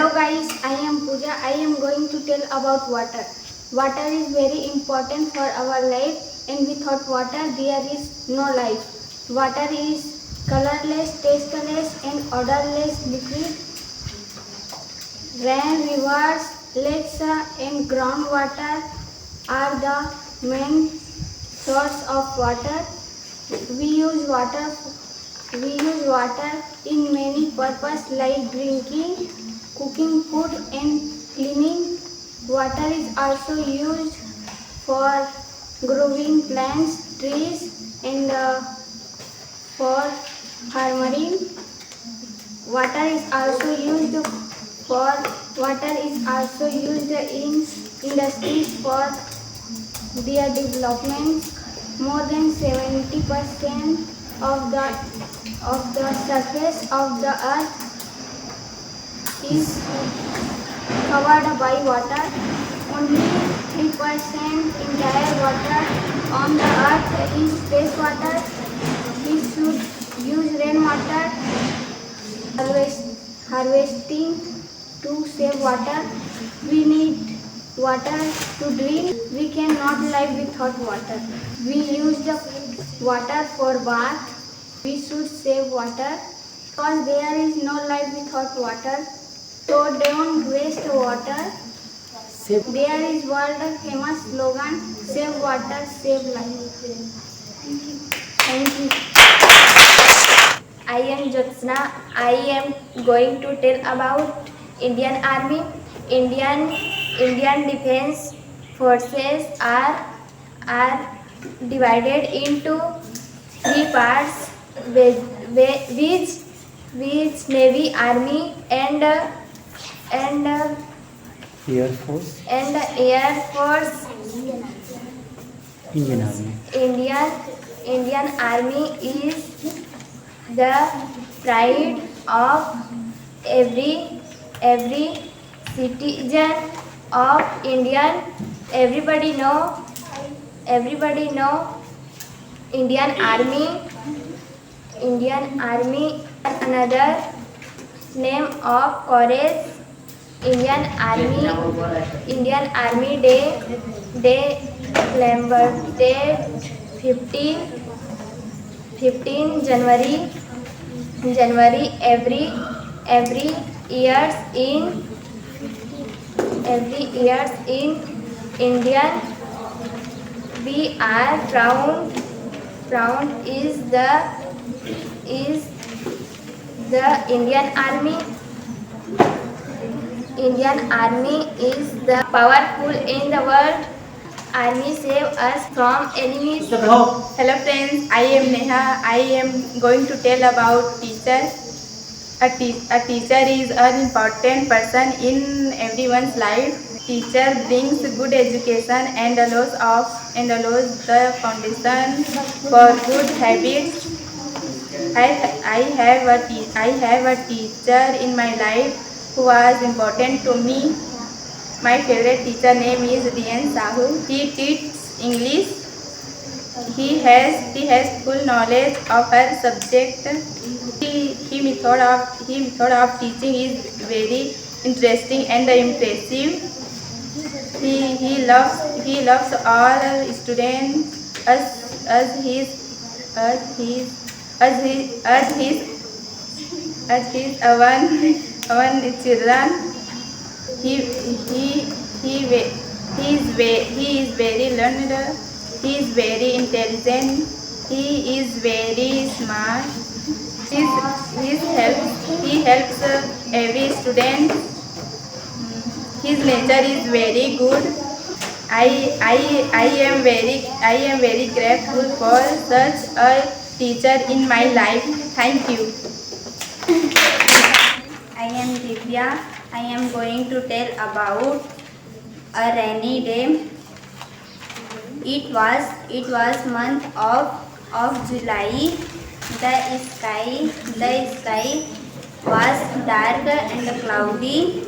Hello guys, I am Pooja. I am going to tell about water. Water is very important for our life, and without water there is no life. Water is colorless, tasteless and odorless liquid. Rain, rivers, lakes and groundwater are the main source of water. We use water in many purposes like drinking, cooking food and cleaning. Water is also used for growing plants, trees and for farming. Water is also used in industries for their development. More than 70% of the surface of the earth is covered by water. Only 3% entire water on the earth is fresh water. We should use rainwater harvesting to save water. We need water to drink. We cannot live without water. We use the water for bath. We should save water because there is no life without water. So don't waste water. There is world famous slogan, save water, save life. Thank you. I am Jyotsna. I am going to tell about Indian Army. Indian Defence Forces are divided into three parts, which Navy, Army and Air Force, Air Force. Indian Army. Indian Army is the pride of every citizen of Indian. Everybody know Indian Army. Another name of courage. Indian Army Day remembered date 15 January every years in Indian. We are proud is the Indian Army. Indian Army is the powerful in the world. Army save us from enemies. Hello friends, I am Neha. I am going to tell about teacher. A teacher is an important person in everyone's life. Teacher brings good education and allows the foundation for good habits. I have a teacher in my life who was important to me. My favorite teacher name is Dian Sahu. He teaches English. He has full knowledge of her subject. He method of teaching is very interesting and impressive. He loves all students as his own children. He is very learned. He is very intelligent. He is very smart. He helps every student. His nature is very good. I am very grateful for such a teacher in my life. Thank you. I am Divya. I am going to tell about a rainy day. It was month of July. The sky was dark and cloudy.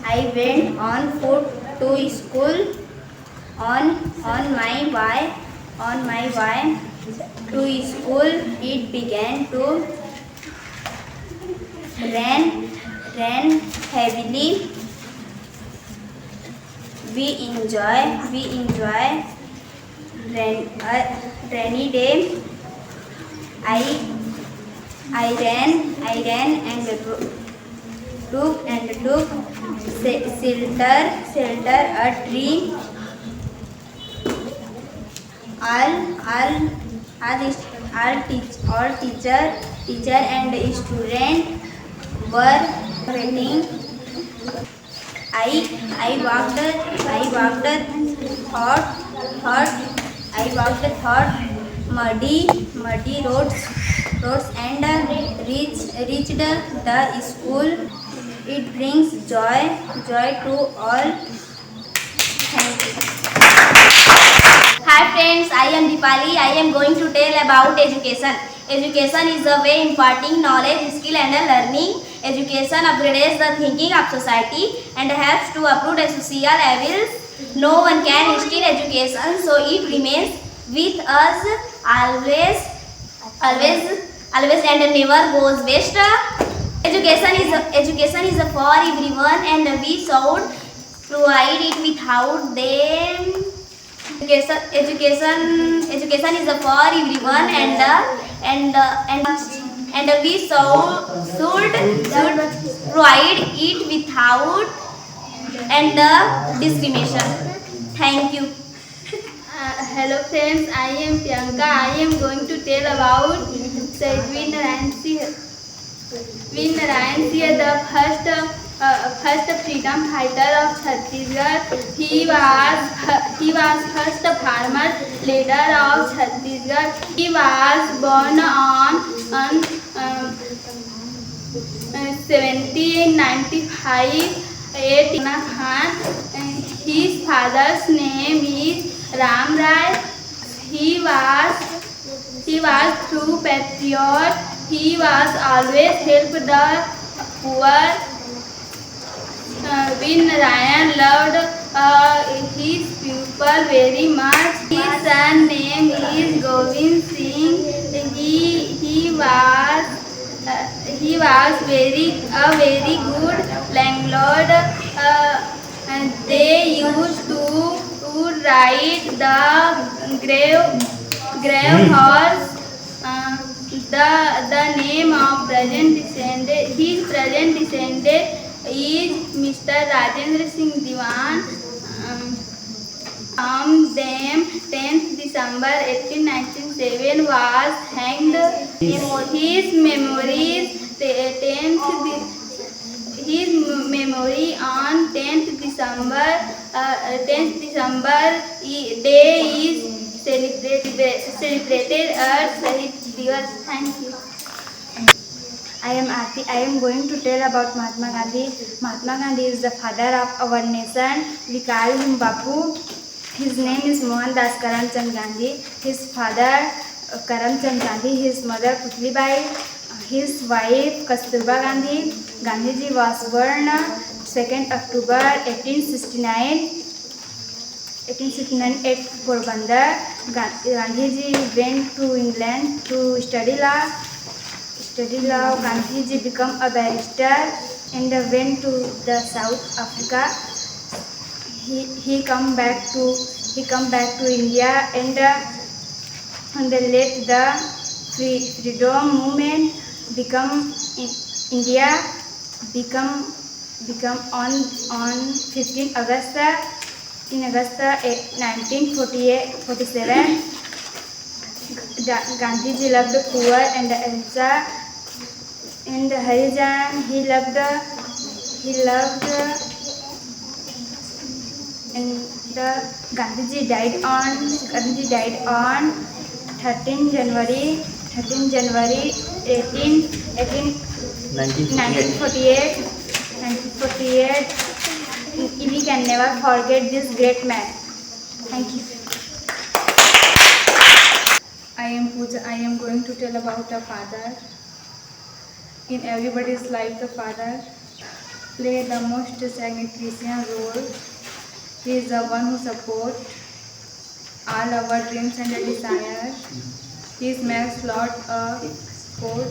I went on foot to school. On my way to school, it began to rain rain heavily. We enjoy rainy day. I ran and took shelter a tree. All teacher and student were waiting. I walked thought muddy roads and reached the school. It brings joy to all. Thank you. Hi friends, I am Dipali. I am going to tell about education. Education is a way imparting knowledge, skill and learning. Education upgrades the thinking of society and helps to uproot social evils. No one can steal education, so it remains with us always and never goes waste. Education is for everyone and we should provide it without them. Education is for everyone and we should provide it without and discrimination. Thank you. Hello friends, I am Priyanka. I am going to tell about Queen Narayan Singh. Queen Narayan Singh, the first freedom fighter of Chhattisgarh. He was first farmer leader of Chhattisgarh. He was born on 1795 at Khan. His father's name is Ram Rai. He was true patriot. He was always helped the poor. Queen Narayan loved his people very much. His son name is Govind Singh. He was very good landlord. They used to ride the grave horse. The name of his present descendant is Mr. Rajendra Singh Diwan. From them, 10th December 1897 was hanged. His memory on 10th December day is celebrated at Shahid Divas. Thank you. I am Aarti. I am going to tell about Mahatma Gandhi. Mahatma Gandhi is the father of our nation. We call him Bapu. His name is Mohandas Karamchand Gandhi. His father Karamchand Gandhi. His mother Putlibai. His wife Kasturba Gandhi. Gandhiji was born 2nd October 1869 at Porbandar. Gandhiji went to England to study law. Gandhiji became a barrister and went to the South Africa. He come back to India and let the freedom movement become on 15 August 1947. Gandhiji loved the poor and Elsa and Harijan. He loved and Gandhiji died on 13 January 1948. We can never forget this great man. Thank you. I am Pooja. I am going to tell about a father. In everybody's life, the father plays the most significant role. He is the one who supports all our dreams and desires. He makes lot of support.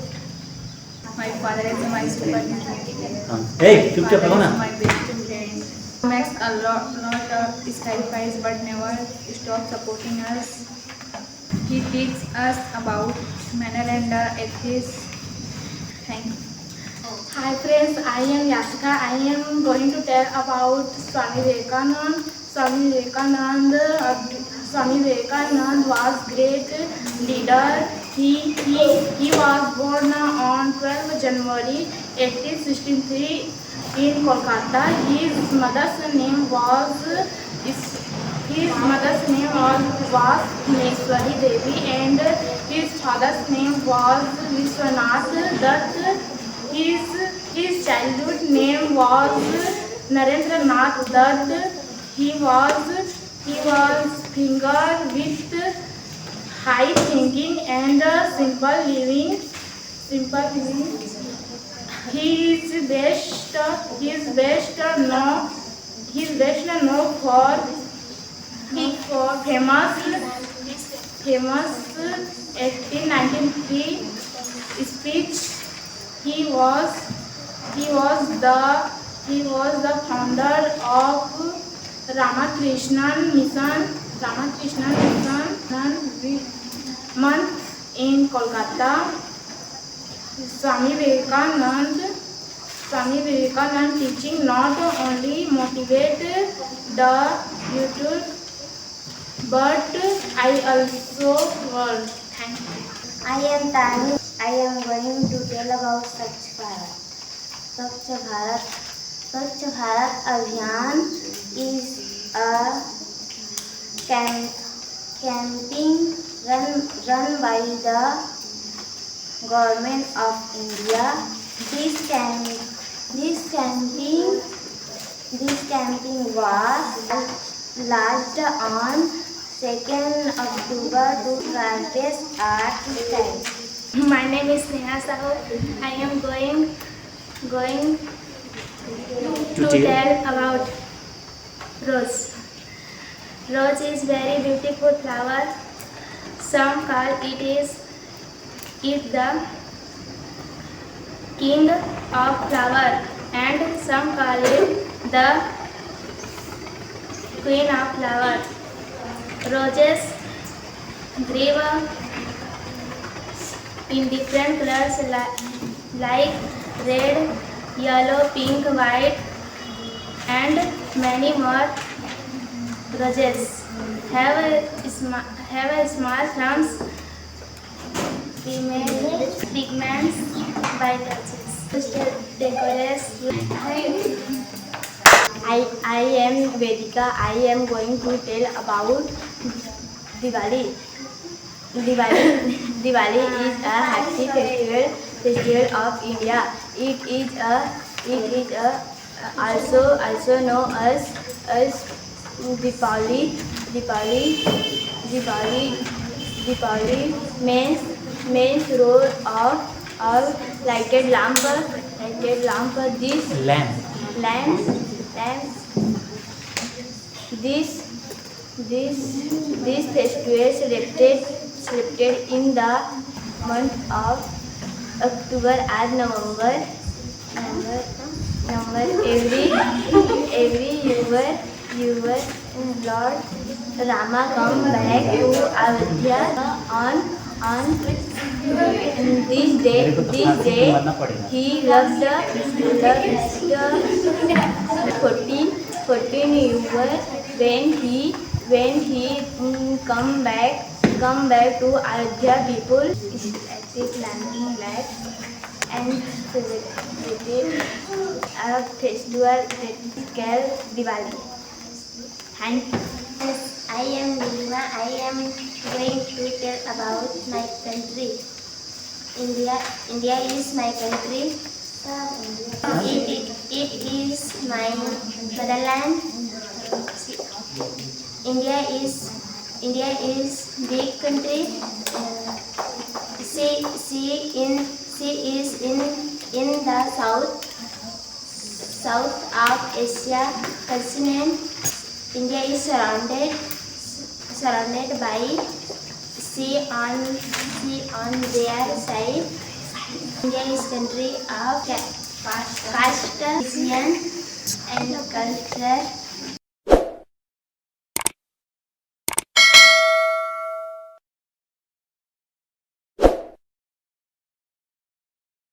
My father is my superhero. चुपचाप रहो ना. My best friend. Makes a lot of sacrifice but never stop supporting us. He teaches us about manner and ethics. Thank you. Hi friends, I am Yashika. I am going to tell about Swami Vivekanand. Swami Vivekanand was great leader. He was born on 12 January 1863 in Kolkata. His mother's name was Maheshwari Devi and his father's name was Vishwanath Dutt. His childhood name was Narendra Nath Dutt. He was finger with high thinking and simple living. He is best known for famous 1893 speech. He was the founder of Ramakrishnan Mission month in Kolkata. Swami Vivekanand teaching not only motivate the youth but I also world. Thank you. I am Tani. I am going to tell about Swachh Bharat. Swachh Bharat Abhiyan is a campaign run by the Government of India. This campaign was launched on 2nd October to practice art style. My name is Neha Sahu. I am going to tell about rose. Rose is very beautiful flower. Some call it the king of flower and some call it the queen of flower. Roses grow in different colors like red, yellow, pink, white and many more. Roses have a small thumbs, pigments by touches. I am Vedika. I am going to tell about Diwali. Diwali is a happy festival of India. It is also known as Deepavali. Deepavali means row of lighted lamp. This lamps. This festival celebrated in the month of October and November. Every year, Lord Rama come back to Ayodhya on this day. He loved the 14 years when he come back to Ayodhya. People started planting lights and celebrated a festival that is called Diwali. Thank you. Yes, I am Nilima. I am going to tell about my country. India is my country. It is my motherland. India is big country. Sea is in the south of Asia continent. India is surrounded by sea on their side. India is country of caste, religion, and culture.